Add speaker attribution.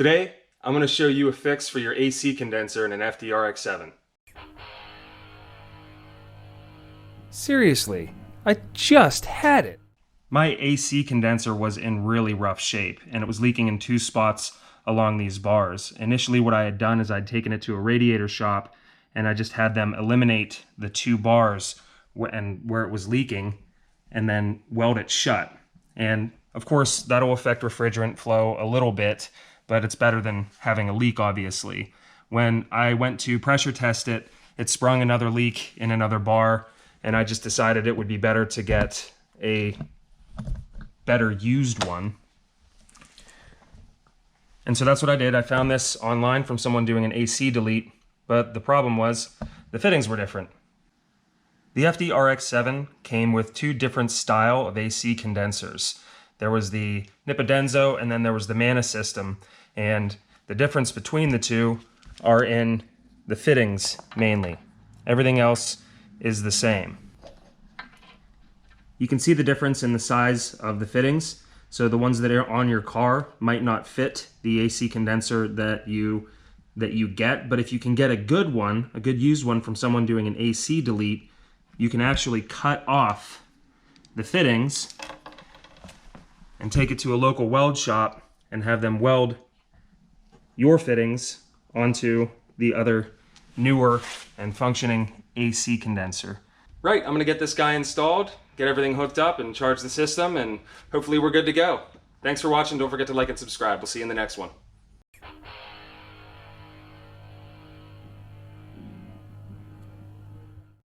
Speaker 1: Today, I'm going to show you a fix for your AC condenser in an FD RX-7.
Speaker 2: Seriously, I just had it.
Speaker 1: My AC condenser was in really rough shape, and it was leaking in two spots along these bars. Initially, what I had done is I'd taken it to a radiator shop, and I just had them eliminate the two bars and where it was leaking, and then weld it shut. And of course, that'll affect refrigerant flow a little bit, but it's better than having a leak, obviously. When I went to pressure test it, it sprung another leak in another bar, and I just decided it would be better to get a better used one. And so that's what I did. I found this online from someone doing an AC delete, but the problem was the fittings were different. The FD RX-7 came with two different style of AC condensers. There was the Denso and then there was the Mana system, and the difference between the two are in the fittings mainly. Everything else is the same. You can see the difference in the size of the fittings. So the ones that are on your car might not fit the AC condenser that you get, but if you can get a good one, a good used one from someone doing an AC delete, you can actually cut off the fittings and take it to a local weld shop and have them weld your fittings onto the other newer and functioning AC condenser. Right, I'm gonna get this guy installed, get everything hooked up and charge the system, and hopefully we're good to go. Thanks for watching. Don't forget to like and subscribe. We'll see you in the next one.